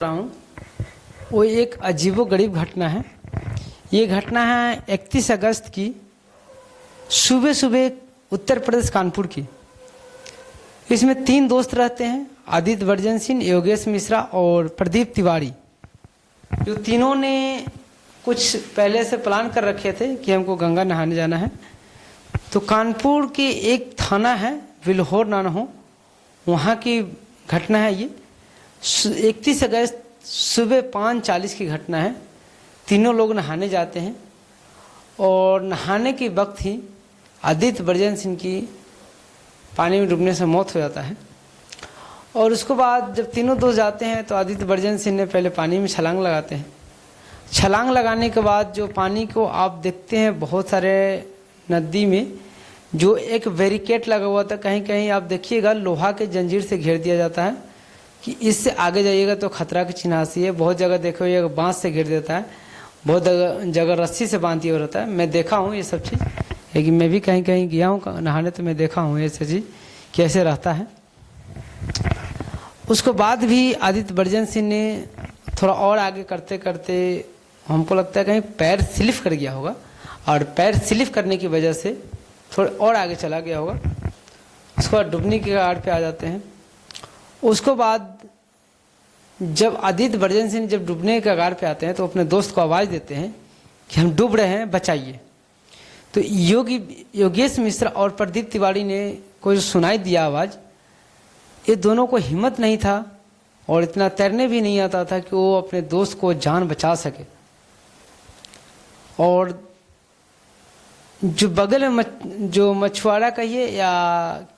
रहा हूँ वो एक अजीबोगरीब घटना है। ये घटना है 31 अगस्त की सुबह सुबह उत्तर प्रदेश कानपुर की। इसमें 3 दोस्त रहते हैं, आदित्य वर्जन सिंह, योगेश मिश्रा और प्रदीप तिवारी। जो तीनों ने कुछ पहले से प्लान कर रखे थे कि हमको गंगा नहाने जाना है। तो कानपुर के एक थाना है विल्होर नानहो, वहाँ की घटना है ये। 31 अगस्त सुबह 5:40 की घटना है। तीनों लोग नहाने जाते हैं और नहाने के वक्त ही आदित्य वर्जन सिंह की पानी में डूबने से मौत हो जाता है। और उसके बाद जब तीनों दोस्त जाते हैं तो आदित्य वर्जन सिंह ने पहले पानी में छलांग लगाते हैं। छलांग लगाने के बाद जो पानी को आप देखते हैं बहुत सारे नदी में जो एक बैरिकेड लगा हुआ था, कहीं कहीं आप देखिएगा लोहा के जंजीर से घेर दिया जाता है कि इससे आगे जाइएगा तो खतरा की चिन्हासी है। बहुत जगह देखो ये बांस से घेर देता है, बहुत जगह रस्सी से बांध दिया रहता है। मैं देखा हूँ ये सब चीज़, लेकिन मैं भी कहीं कहीं गया हूँ नहाने तो मैं देखा हूँ ये सब चीज़ कैसे रहता है। उसके बाद भी आदित्य वर्जन सिंह ने थोड़ा और आगे करते करते हमको लगता है कहीं पैर स्लिप कर गया होगा और पैर स्लिप करने की वजह से थोड़ा और आगे चला गया होगा। उसके बाद डूबने की कगार पे आ जाते हैं। उसके बाद जब आदित्य वर्जन सिंह जब डूबने के कगार पे आते हैं तो अपने दोस्त को आवाज़ देते हैं कि हम डूब रहे हैं, बचाइए। तो योगेश मिश्रा और प्रदीप तिवारी ने कोई सुनाई दिया आवाज़। ये दोनों को हिम्मत नहीं था और इतना तैरने भी नहीं आता था कि वो अपने दोस्त को जान बचा सके। और जो बगल में जो मछुआरा कहिए या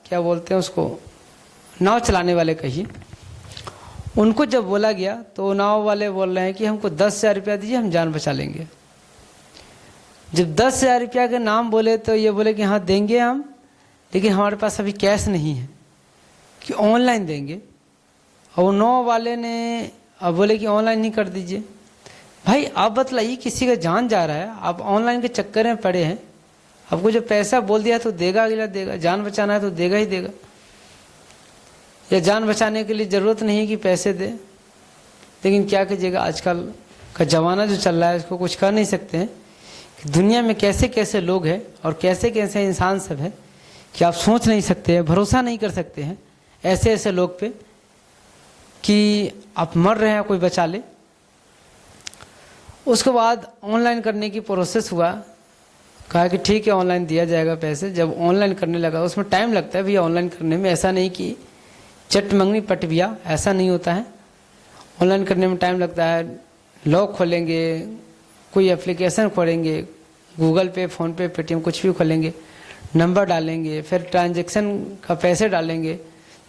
क्या बोलते हैं उसको, नाव चलाने वाले कहिए, उनको जब बोला गया तो नाव वाले बोल रहे हैं कि हमको 10,000 रुपया दीजिए, हम जान बचा लेंगे। जब 10,000 रुपया के नाम बोले तो ये बोले कि हाँ देंगे हम, लेकिन हमारे पास अभी कैश नहीं है कि ऑनलाइन देंगे। और नाव वाले ने अब बोले कि ऑनलाइन ही कर दीजिए। भाई आप बतलाइए, किसी का जान जा रहा है, आप ऑनलाइन के चक्कर में पड़े हैं। आपको जो पैसा बोल दिया तो देगा, अगला देगा। जान बचाना है तो देगा ही देगा। या जान बचाने के लिए ज़रूरत नहीं है कि पैसे दे, लेकिन क्या कीजिएगा, आजकल का ज़माना जो चल रहा है इसको कुछ कर नहीं सकते हैं। कि दुनिया में कैसे कैसे लोग हैं और कैसे कैसे इंसान सब है कि आप सोच नहीं सकते हैं, भरोसा नहीं कर सकते हैं ऐसे ऐसे लोग पे कि आप मर रहे हैं कोई बचा ले। उसके बाद ऑनलाइन करने की प्रोसेस हुआ, कहा कि ठीक है ऑनलाइन दिया जाएगा पैसे। जब ऑनलाइन करने लगा, उसमें टाइम लगता है भैया ऑनलाइन करने में, ऐसा नहीं कि चट मंगनी पट बिया, ऐसा नहीं होता है। ऑनलाइन करने में टाइम लगता है। लॉक खोलेंगे, कोई एप्लीकेशन खोलेंगे, गूगल पे, फ़ोन पे, पेटीएम कुछ भी खोलेंगे, नंबर डालेंगे, फिर ट्रांजैक्शन का पैसे डालेंगे।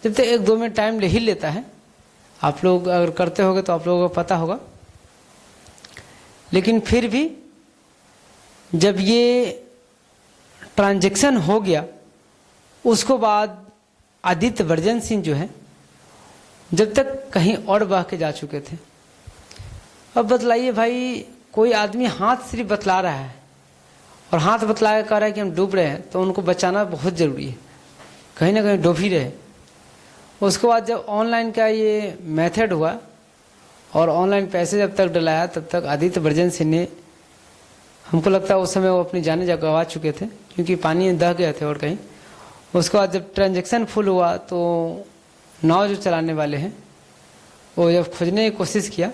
जब तक 1-2 मिनट टाइम ले ही लेता है। आप लोग अगर करते होगे तो आप लोगों को पता होगा। लेकिन फिर भी जब ये ट्रांजैक्शन हो गया, उसको बाद आदित्य वर्जन सिंह जो है जब तक कहीं और बह के जा चुके थे। अब बतलाइए भाई, कोई आदमी हाथ सिर्फ बतला रहा है और हाथ बतला के कह रहा है कि हम डूब रहे हैं, तो उनको बचाना बहुत ज़रूरी है, कहीं ना कहीं डूब ही रहे। उसके बाद जब ऑनलाइन का ये मेथड हुआ और ऑनलाइन पैसे जब तक डलाया तब तक आदित्य वर्जन सिंह ने, हमको लगता है उस समय वो अपनी जाने गंवा चुके थे क्योंकि पानी में दह गए थे और कहीं। उसके बाद जब ट्रांजैक्शन फुल हुआ तो नाव जो चलाने वाले हैं वो जब खोजने की कोशिश किया,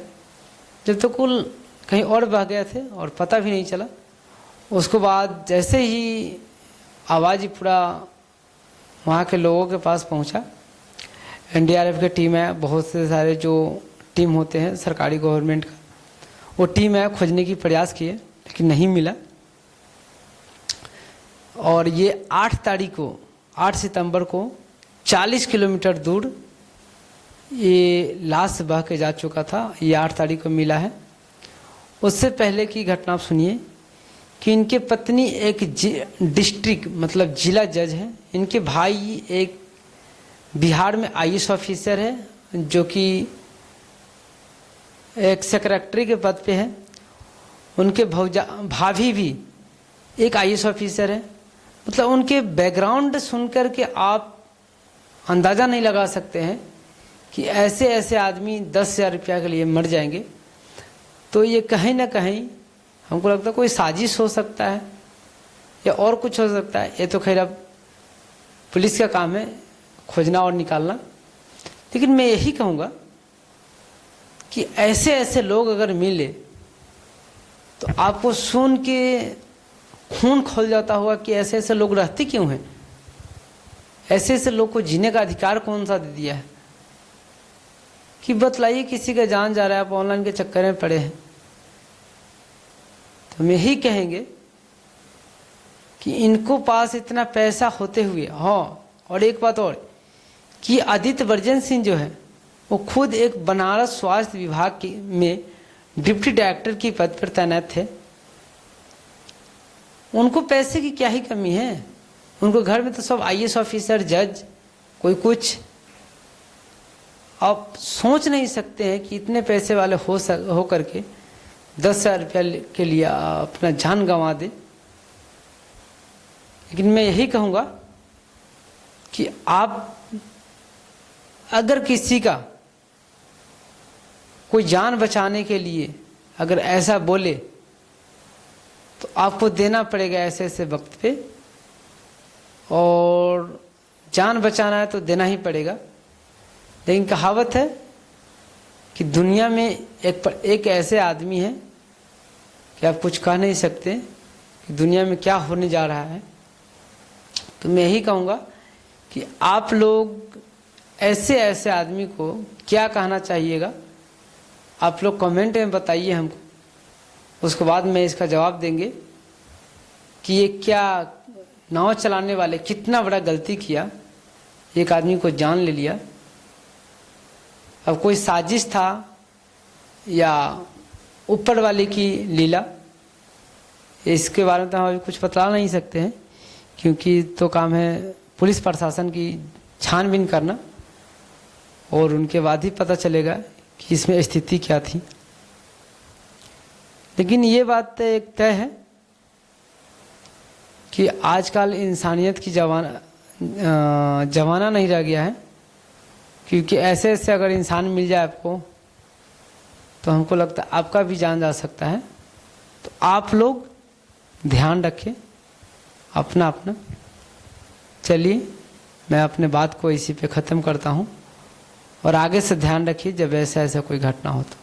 जब तक कुल कहीं और बह गए थे और पता भी नहीं चला। उसके बाद जैसे ही आवाज़ पूरा वहाँ के लोगों के पास पहुँचा, NDRF की टीम है, बहुत से सारे जो टीम होते हैं सरकारी गवर्नमेंट का, वो टीम है, खोजने की प्रयास किए लेकिन नहीं मिला। और ये 8 सितंबर को 40 किलोमीटर दूर ये लाश बह के जा चुका था। ये 8 तारीख को मिला है। उससे पहले की घटना आप सुनिए कि इनके पत्नी एक डिस्ट्रिक्ट मतलब जिला जज है। इनके भाई एक बिहार में IAS ऑफिसर है जो कि एक सेक्रेटरी के पद पे है। उनके भाभी भी एक IAS ऑफिसर है। मतलब उनके बैकग्राउंड सुनकर के आप अंदाज़ा नहीं लगा सकते हैं कि ऐसे ऐसे आदमी 10,000 रुपया के लिए मर जाएंगे, तो ये कहीं ना कहीं हमको लगता है कोई साजिश हो सकता है या और कुछ हो सकता है। ये तो खैर अब पुलिस का काम है खोजना और निकालना। लेकिन मैं यही कहूँगा कि ऐसे ऐसे लोग अगर मिले तो आपको सुन के खून खोल जाता होगा कि ऐसे ऐसे लोग रहते क्यों हैं, ऐसे ऐसे लोग को जीने का अधिकार कौन सा दे दिया है। कि बतलाइए, किसी का जान जा रहा है, आप ऑनलाइन के चक्कर में पड़े हैं। तो हम यही कहेंगे कि इनको पास इतना पैसा होते हुए, हाँ, और एक बात और कि आदित्य बर्जन सिंह जो है वो खुद एक बनारस स्वास्थ्य विभाग में डिप्टी डायरेक्टर की पद पर तैनात थे। उनको पैसे की क्या ही कमी है, उनको घर में तो सब IAS ऑफिसर, जज, कोई कुछ। आप सोच नहीं सकते हैं कि इतने पैसे वाले हो करके 10,000 रुपया के लिए अपना जान गंवा दे। लेकिन मैं यही कहूँगा कि आप अगर किसी का कोई जान बचाने के लिए अगर ऐसा बोले तो आपको देना पड़ेगा ऐसे ऐसे वक्त पे, और जान बचाना है तो देना ही पड़ेगा। लेकिन कहावत है कि दुनिया में एक ऐसे आदमी है कि आप कुछ कह नहीं सकते कि दुनिया में क्या होने जा रहा है। तो मैं यही कहूँगा कि आप लोग ऐसे ऐसे आदमी को क्या कहना चाहिएगा, आप लोग कमेंट में बताइए हमको। उसके बाद में इसका जवाब देंगे कि ये क्या नाव चलाने वाले कितना बड़ा गलती किया, एक आदमी को जान ले लिया। अब कोई साजिश था या ऊपर वाले की लीला, इसके बारे में तो हम अभी कुछ बता नहीं सकते हैं, क्योंकि तो काम है पुलिस प्रशासन की छानबीन करना, और उनके बाद ही पता चलेगा कि इसमें स्थिति क्या थी। लेकिन ये बात एक तय है कि आजकल इंसानियत की जमाना नहीं रह गया है, क्योंकि ऐसे ऐसे अगर इंसान मिल जाए आपको तो हमको लगता है आपका भी जान जा सकता है। तो आप लोग ध्यान रखें अपना। चलिए, मैं अपने बात को इसी पे ख़त्म करता हूँ, और आगे से ध्यान रखिए जब ऐसा कोई घटना हो तो।